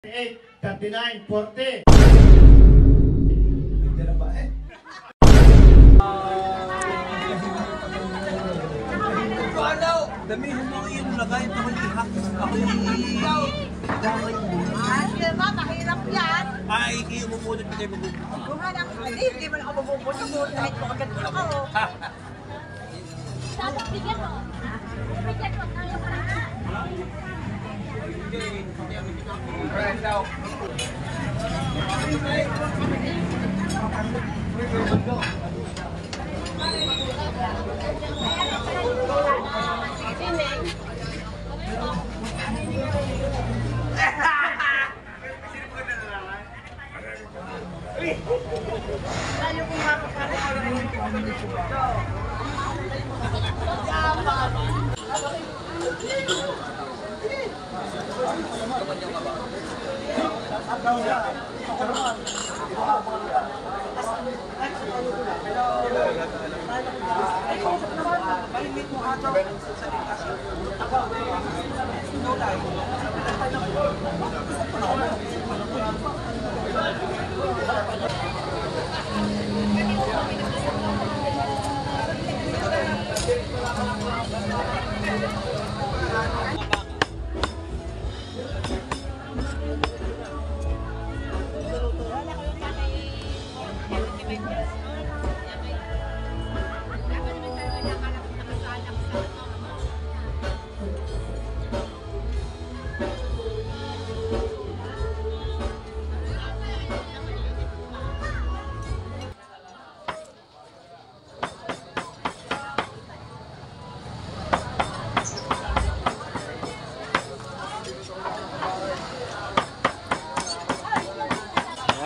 39, 40. Hindi na ba eh? Palaw! Damihin mo yung lagay ito kung ihak. Ako yung iiyaw. Hindi ba, mahirap yan. Ay, kayo mumulot pa kayo mabubulot. Kung hanap ka, hindi man ako mabubulot. Kahit mo agad mo ako. Sabi, bigyan mo. Bigyan mo. Tayo ka na. Right now. Tayo kung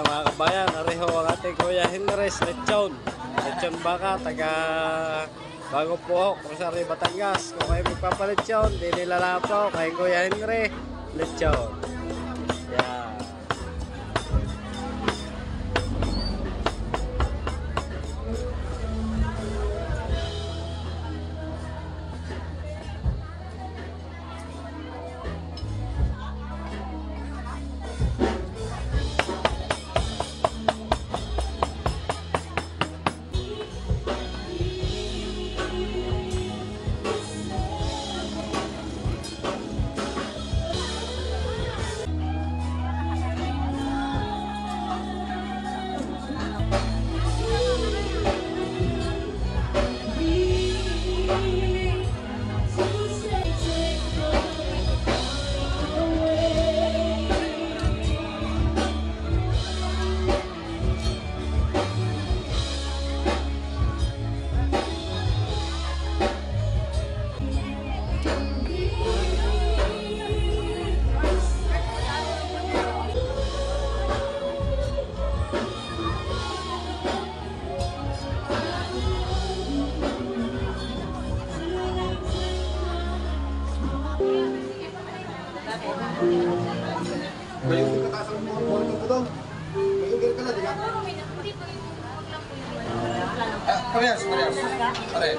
mga kabayan, areho ang ating Kuya Henrys Lechon. Lechon baka, taga Bago Puhok, Rosario, Batangas. Kung kayo magpapalechon, di nila lang po kay Kuya Henry Lechon. Yeah. Mayroon ka kasang mo ito daw. Mayroon ka na, di ba? Parehas. Pare.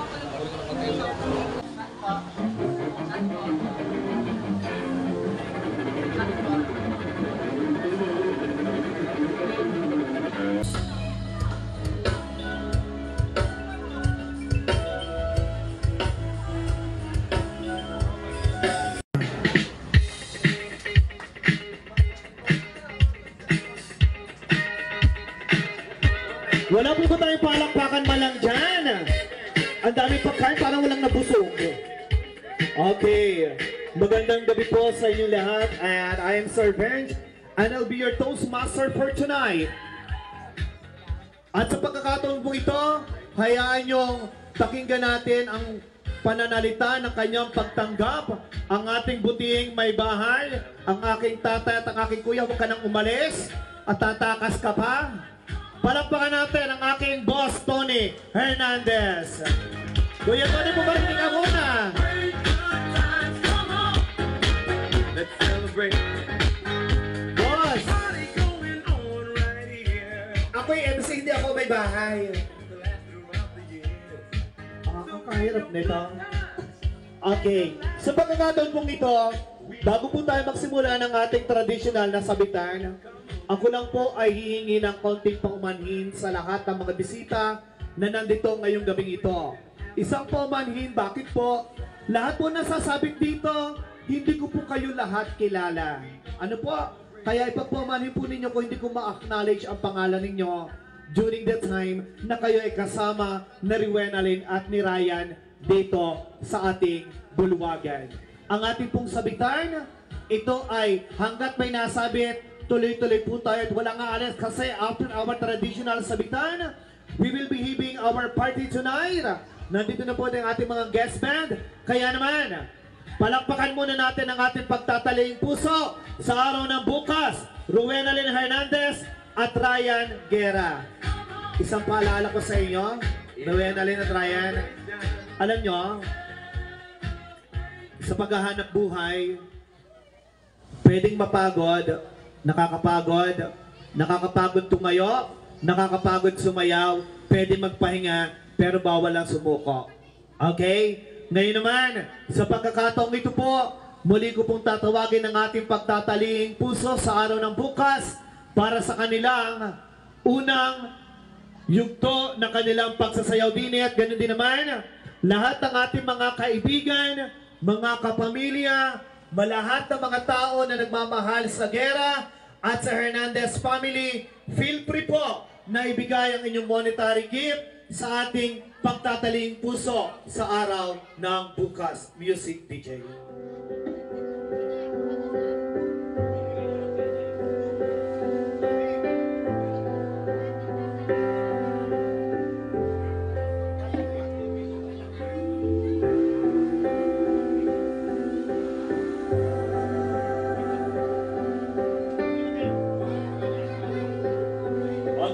Wala po ba tayong palakpakan malang dyan? Ang daming pagkain, parang walang nabusog. Okay. Magandang gabi po sa inyong lahat. And I am Sir Benj. And I'll be your Toastmaster for tonight. At sa pagkakataon po ito, hayaan niyong pakinggan natin ang pananalita ng kanyang pagtanggap. Ang ating butihing may bahay, ang aking tatay at ang aking kuya, huwag ka nang umalis at tatakas ka pa. Palakpakan natin ang aking boss, Tony Hernandez. Kuya Tony, bumalik ka muna. Let's celebrate. Boss! Ako'y MC, hindi ako may bahay. Ang kahirap nito. Okay. Sa pagkakataon pong ito, Bago po tayo magsimula ng ating traditional na sabitan, ako lang po ay hihingi ng konting paumanhin sa lahat ng mga bisita na nandito ngayong gabing ito. Isang paumanhin, bakit po? Lahat po nasasabit dito, hindi ko po kayo lahat kilala. Ano po? Kaya ipagpaumanhin po ninyo kung hindi ko ma-acknowledge ang pangalan ninyo during the time na kayo ay kasama ni Rwenalyn at ni Ryan dito sa ating bulwagan. Ang ating pong sabitan, ito ay hanggat may nasabit, tuloy-tuloy po tayo at walang aalis kasi after our traditional sabitan, we will be having our party tonight. Nandito na po ang ating mga guest band. Kaya naman, palakpakan muna natin ang ating pagtataling puso sa araw ng bukas. Rwenalyn Hernandez at Ryan Guerra. Isang paalala ko sa inyo, Rwenalyn at Ryan. Alam nyo, sa paghahanap buhay, pwedeng mapagod, nakakapagod tumayo, nakakapagod sumayaw, pwede magpahinga, pero bawal lang sumuko. Okay? Ngayon naman, sa pagkakataong ito po, muli ko pong tatawagin ang ating pagtatalihing puso sa araw ng bukas para sa kanilang unang yugto na kanilang pagsasayaw din at ganoon din naman, lahat ng ating mga kaibigan, mga kapamilya, lahat ng mga tao na nagmamahal sa Guerra at sa Hernandez family, feel free po na ibigay ang inyong monetary gift sa ating pagtataling puso sa araw ng bukas. Music DJ.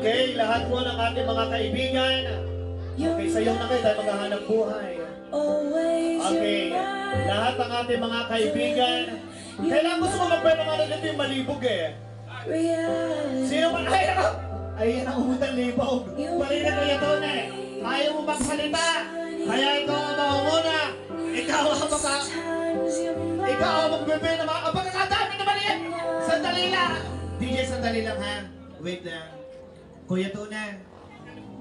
Okay, lahat po ng ating mga kaibigan. Okay, sayaw na kayo dahil maghahanap buhay. Okay, lahat ng ating mga kaibigan. Kailangan gusto ko magpapay ng ano dito yung malibog eh. Sino man? Ay, ako! Ayan ang umutang libog. Parinig ko ito na eh. Ayaw mo magsalita. Kaya ikaw ang maunguna. Ikaw ang ikaw ang magbibigay ng mga kapagkakadami naman yan. Sandali lang. DJ, sandali lang ha. Wait lang. Kuya Tuna,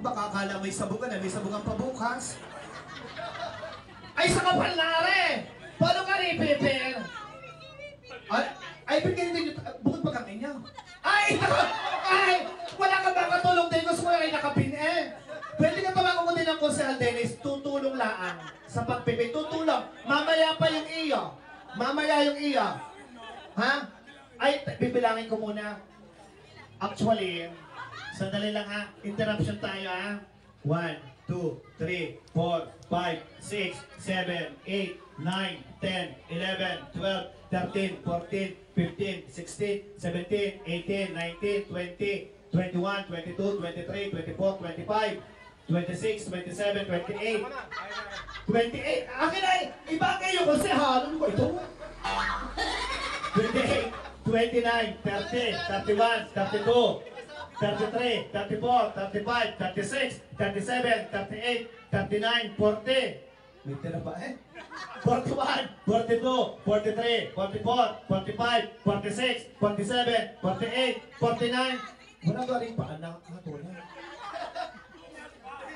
baka akala may sabugan na, may sabugan pa bukas. Ay, sa kapal na rin! Paano ka rin, Pepe? Ay, bigyan din yung bukod pa kami niya. Ay, wala ka ba katulong din? Gusto mo ay nakapin eh. Pwede ka tawagan mo din ng Konsehal Dennis, tutulong laan sa pagpipi. Tutulong. Mamaya pa yung iyo. Mamaya yung iyo. Ha? Ay, bibilangin ko muna. Actually, sandali lang ha. Interruption tayo ha. 1, 2, 3, 4, 5, 6, 7, 8, 9, 10, 11, 12, 13, 14, 15, 16, 17, 18, 19, 20, 21, 22, 23, 24, 25, 26, 27, 28, 28. Akin ay, iba kayo kasi halon ko ito. 28, 29, 30, 31, 32, 33, 34, 35, 36, 37, 38, 39, 40. May tira pa eh? 41, 42, 43, 44, 45, 46, 47, 48, 49. Wala ba rin pa anak?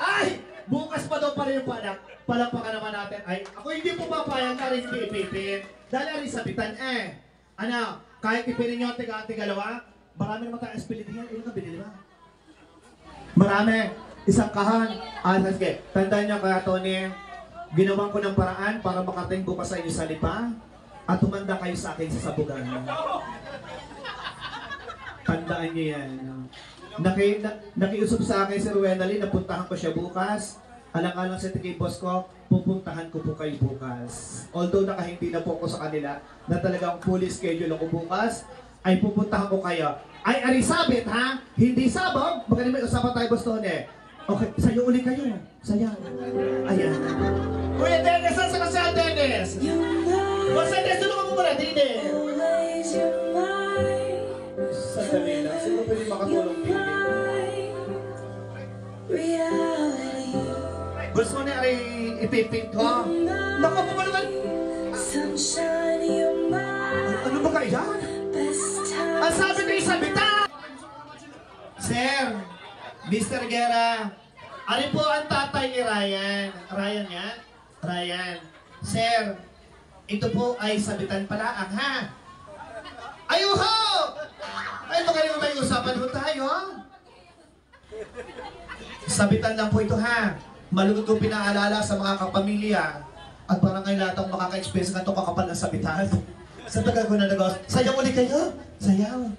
Ay! Bukas pa daw pa rin yung paanak. Palakpakan naman natin. Ay, ako hindi po papayag na rin hindi ipipin. Dahil arin sabitan eh. Ano, kahit ipinin nyo tiga-tigalawa, marami naman tayong espilitin yan. Ilan na binili ba? Marami. Isang kahan. Sige. Tandaan nyo kaya, Tony, ginawan ko ng paraan para makating bukas sa inyo sa lipa at tumanda kayo sa akin sa sabugan. Tandaan nyo yan. Nakiusap sa akin si Rwenalyn na puntahan ko siya bukas. Alang-alang sa tigay boss ko, pupuntahan ko po kayo bukas. Although nakahindi na po ako sa kanila na talagang fully schedule ako bukas, ay pupuntahan ko kayo. Ay, arisabit ha? Hindi sabog? Magaling may usapan tayo, Boss Tony. Okay, sayo uli kayo. Sayang. Ayan. Kuya Dennis, saan sa kasal, Dennis? Boss Dennis, tulungan mo muna, Dennis. Sandali lang. Sino pwede makatulong, Dennis? Gusto mo na ay ipipint ko? Naku, pumalugan! ating sabitan! Sir, Mr. Guerra, ano po ang tatay ni Ryan? Ryan yan? Ryan. Sir, ito po ay sabitan palaang, ha? Ayuho! Ay, ito kayo may usapan po tayo, ha? Sabitan lang po ito, ha? Malugod ko pinaalala sa mga kapamilya at parang ngayon lahat ang makaka-experience ng itong kakapal na sabitan. Sa tagal ko na nag-os. Sayaw ulit kayo? Sayaw.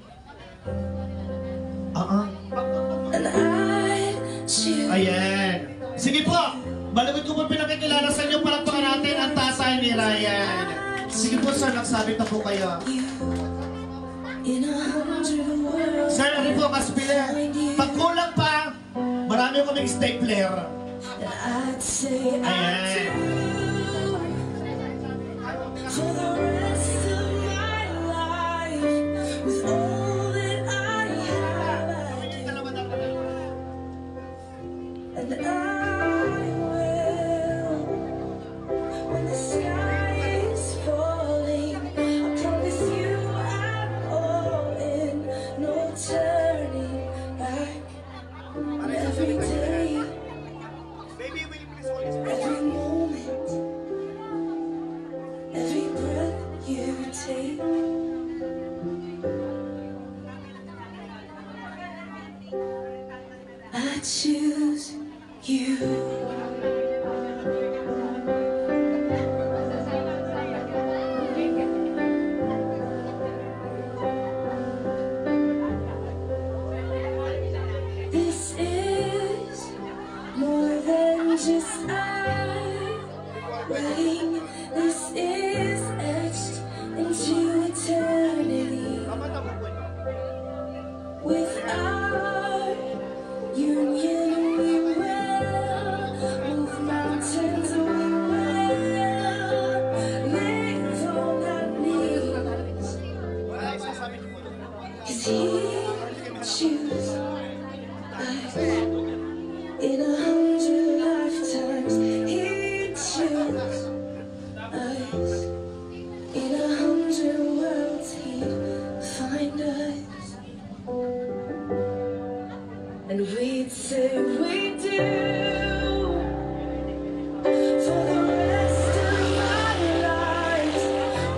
Ayan. Sige po. Malugod ko po pinakikilala sa inyo. Palakpakan natin ang tatay ni Ryan. Sige po, sir. Nagsabit na po kayo. Sir, ano po, Kaspile? Pag kulang pa, marami kaming stapler. Ayan. For the rest of my life, with all that I have, and I will, when the sky is falling, I promise you I'm all in, no turning back. Every day, every moment, every breath you take, I choose you. This is more than just writing. This is etched into eternity. With our union, we will move mountains. We will live on our knees. 'Cause He choose us in 100 lifetimes. He choose us in 100 worlds. He'd find us, and we'd say we do. For the rest of our lives,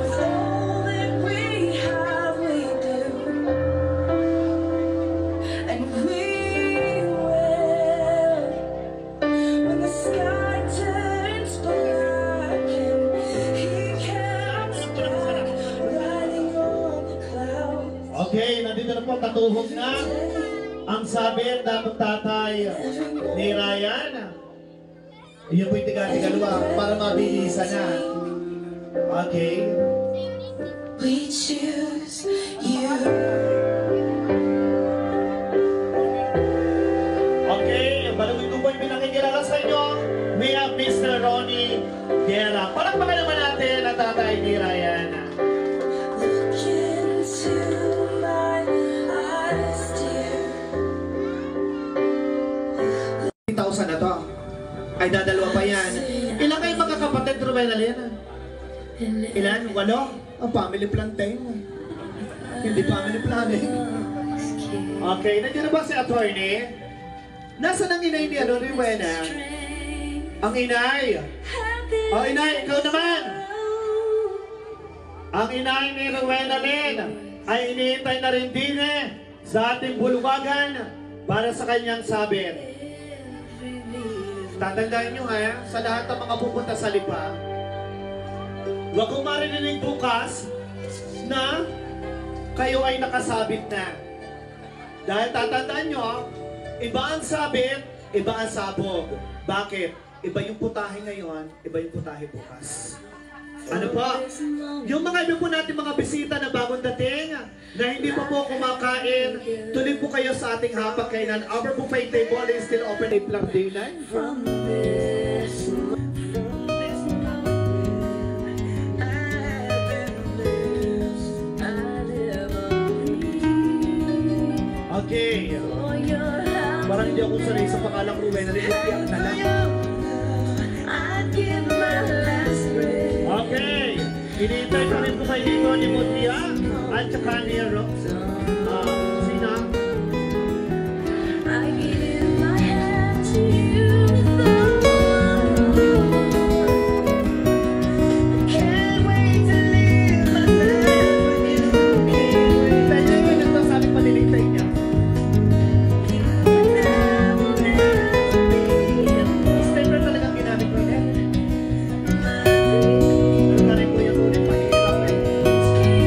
with all that we have, we do, and we will. When the sky turns black and He comes back, riding on the clouds. Okay, nandito na po, katuhog na ang sabi ng tatay ni Ryan. Iyan po'y tiga-tigaluwa para mabilisa na. Okay. We choose you. Okay, balagod ko po'y pinakikilala sa inyo. We have Mr. Ronnie Guerra. Palakpakan naman natin ang tatay ni Ryan. Look into my eyes, dear. 1,000 na to. Ay, dadalawa pa yan. Ilan kayo magkakapatid, Rubenalyn? Ilan? 8? Ang family plantain. Hindi family planning. Okay, nandiyan na ba si attorney? Nasaan ang inay ni Rowena? Ang inay. Oh, inay, ikaw naman. Ang inay ni Rubenalyn ay iniintay na rin din sa ating bulwagan para sa kanyang sabit. Tatandaan nyo ha, sa lahat ng mga pupunta sa lipa, huwag kong marinig bukas na kayo ay nakasabit na. Dahil tatandaan nyo, iba ang sabit, iba ang sabog. Bakit? Iba yung putahe ngayon, iba yung putahe bukas. Ano po? Yung mga iba po natin mga bisita na bagong dating, na hindi pa po kumakain, tuloy po kayo sa ating hapagkainan. Our buffet table is still open April day 9. From this Okay. Parang hindi ako sanay sa pangalang Ruben. Nalilipiyak na lang. Okay. Hinihintay pa rin po kayo dito ni Mutia at saka ni Rose. Sina? I give my hand to you, though. Can't wait to live my life with you. Pwede nyo nagsasabi palilitay niya. Sticker talagang ginamit ko yun. Ano na rin po yung ulit mahirap eh. Ayan.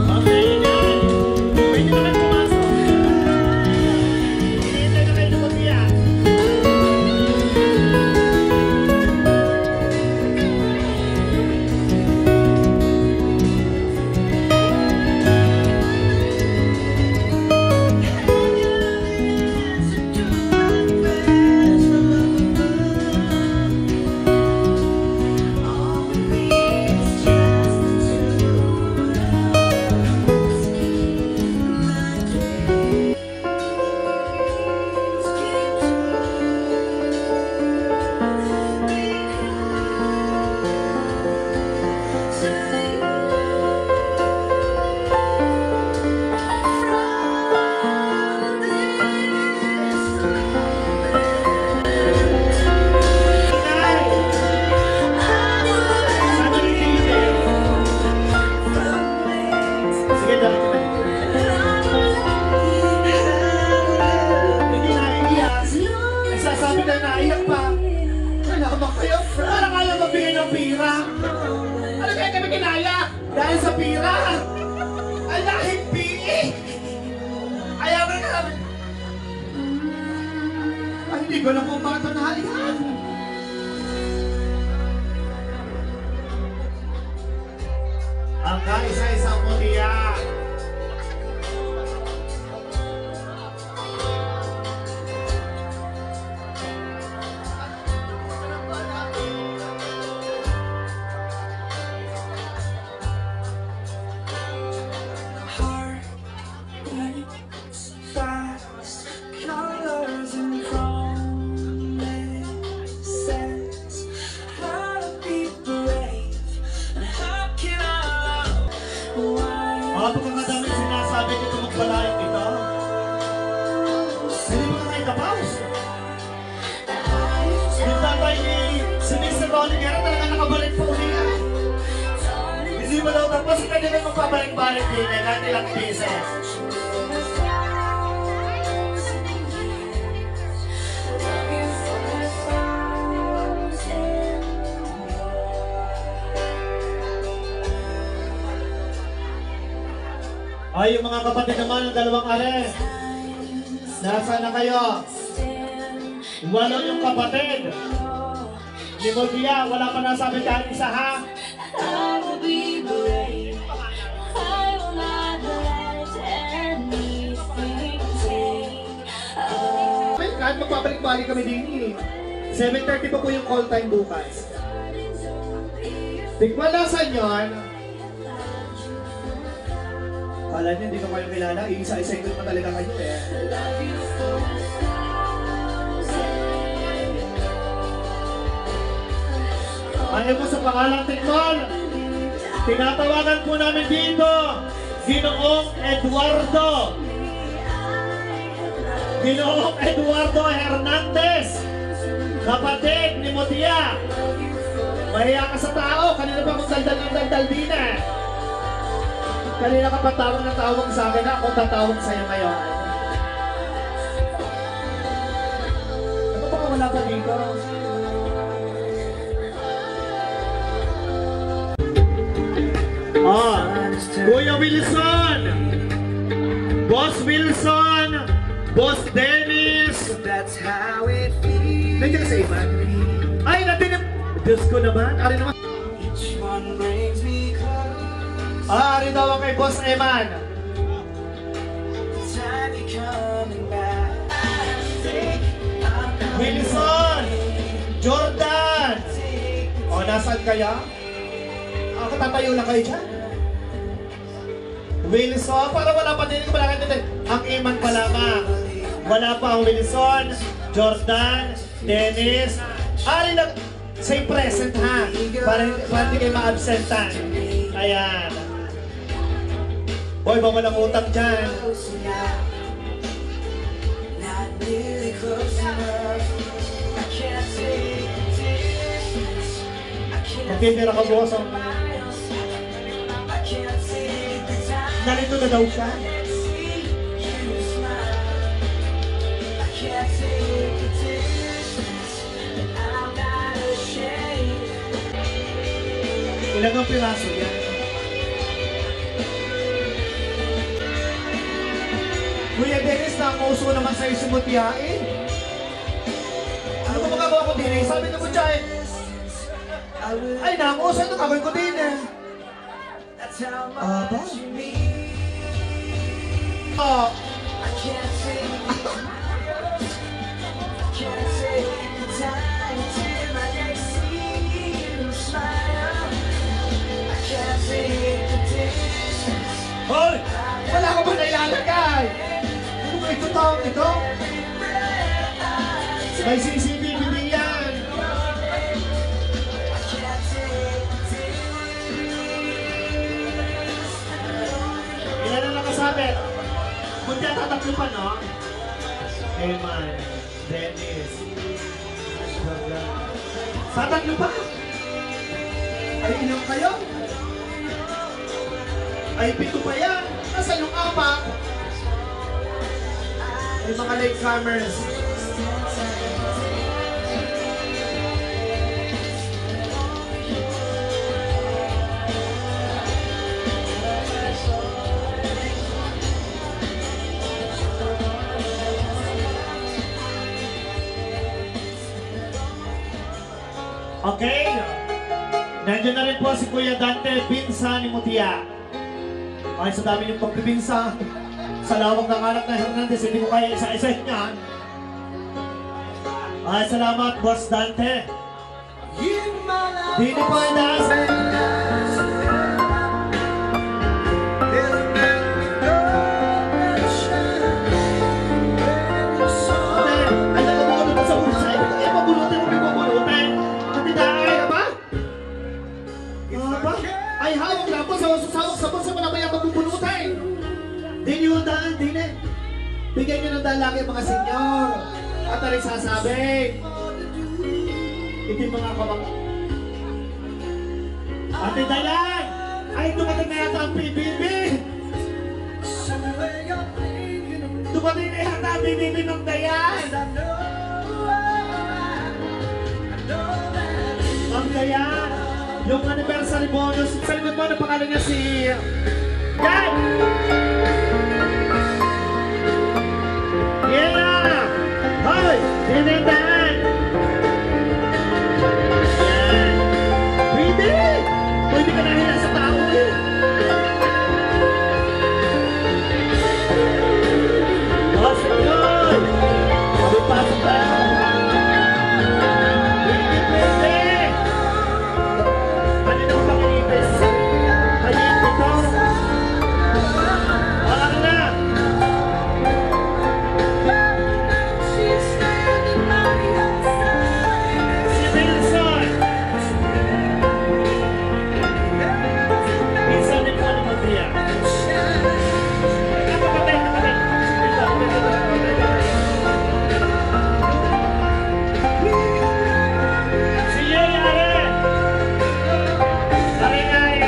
Okay, yan. Pwede naman pumasok. Hinihintay na kayo ng mag-iya. Inay! Sabi ni Tite. Sige, dami ka na. Hindi naiiyak. Nagsasabi ka naiiyak pa. Kailangan ba kayo? Parang ayaw magbigay ng pira. Ano kaya kami kinaya? Dahil sa pira. Ay, dahil PE. Ayaw na namin. Ay, hindi ko lang kung bakit ito naiiyak. Ang kaisa-isang mutiya. Heart beats fast, colors and promises. How to be brave, and how can I love? Why? Pagkakadaming sinasabi nito magpalain ito. Hindi mo na kayo tapos. Yung tatay ni si Mr. Ronnie Guerra talaga nakabalik po niya. Hindi mo daw tapos, pwede na magpabalik-balik din eh, kahit ilang pieces. Ay, yung mga kapatid naman ng dalawang are. Nasaan na kayo? Wala yung kapatid. Ni Modia, wala pa nasabi kahit isa ha. I will be brave. I will not let anything take Ay, kahit magpabalik-balik kami din eh. 7:30 pa po yung call time bukas. Tignan nasan yun? Kala niyo, hindi ko kayo kilala. Iisa-isa ko pa talaga kayo eh. Ano mo sa pangalang Tikman? Tinatawagan po namin dito, Ginoong Eduardo. Ginoong Eduardo Hernandez. Kapatid ni Motia. Mahiya ka sa tao. Kanina pa kung daldal ng daldal din eh. Kanina ka pa tawag ng tawag sa akin na ako tatawag sa'yo ngayon. Ano ba wala pa dito? Kuya Wilson! Boss Wilson! Boss Dennis! That's how it feels. Nandiyan ka sa iba? Ay, natin! Diyos ko naman! Ari naman! Each one brings me close. Ari daw ang kay Boss Eman. Wilson! Jordan! O, nasaan kaya? Ako tatayo lang kayo dyan. Wilson, para wala pa din, wala ka din. Ang Eman pa lamang. Wala pa ang Wilson, Jordan, Dennis. Ari lang, say present ha. Para hindi kayo ma-absentan. Ayan. Boy, ba walang utang dyan? Magtitira ka bukas ang... Nalito na daw siya. Ilang ang piraso yan? Kuya Dennis, nakauso naman sa'yo sumutiyain. Ano ba magagawa ko din eh? Sabi na mo siya eh. Ay, nakauso ito, gagawin ko din eh. Aba? Oh. Hoy! Wala ko ba nailalagay? Ano ba ito taong ito? May CCTV din yan. Ilan ang nakasabi? Kunti ang tatatlo pa, no? Eman, Dennis, sa tatlo pa? Ay, ilang kayo? Ay, pito pa yan. Nasaan yung ama? Ay, mga latecomers. Okay. Nandiyan na rin po si Kuya Dante Binsa ni Mutia. Ay, sa dami niyong pagpipinsa, sa lawak ng anak na Hernandez, hindi ko kaya isa-isa niyan. Ay, salamat, Boss Dante. Dini po ay naas. Ay, nakabulot pa sa bulsa. Ay, mabulutin mo, mabulutin. Hindi na, ay, ba? Ba? Ay, hawak lang po sa bulsa mo na may mabubulutin. Di nyo daan, di na. Bigyan nyo ng daan lagi mga senyor. At rin sasabi. Ito yung mga kamang... Ate Dayan! Ay, dumating na yata ang PBB! Dumating na yata ang PBB ng Dayan! Ang Dayan! Yung anniversary bonus, sa likod mo, ang pangalan niya si... Dan! Yeah! Hoy! Dinendan! Yan! Pwede! Pwede ka nahila sa tao eh! Oh, senyor! Pagpasok ba? Pwede! Ano na ba kinipis? Halip ito! Parang na! Si Wilson! Wilson din po ni Matia. Kapatay, kapatay! Si Yay Are! Are Are!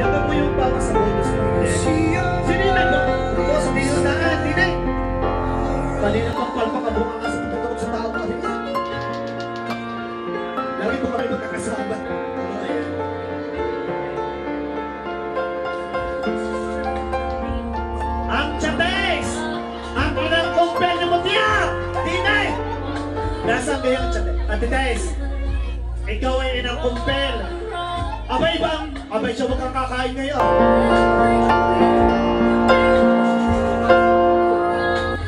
Yan ba po yung bawas sa bonus mo? Sino yun na? Boss, hindi yun na. Hindi na. Kanina pang palpakabunga nga sa pagkatakot sa tao pa. Lagi po kami magkakasama. Ayan. Ang Chavez! Ang inang kumpel ni Mutia! Tinay! Nasaan kayo ang Chavez? Ate Tess, ikaw ay inang kumpel Abay bang? Abay siya wag kang kakain ngayon.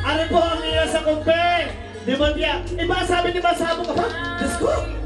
Ano po ang nila sa kumpe? Di ba niya? Iba sabi ni Masabo ka ba? Diyos ko!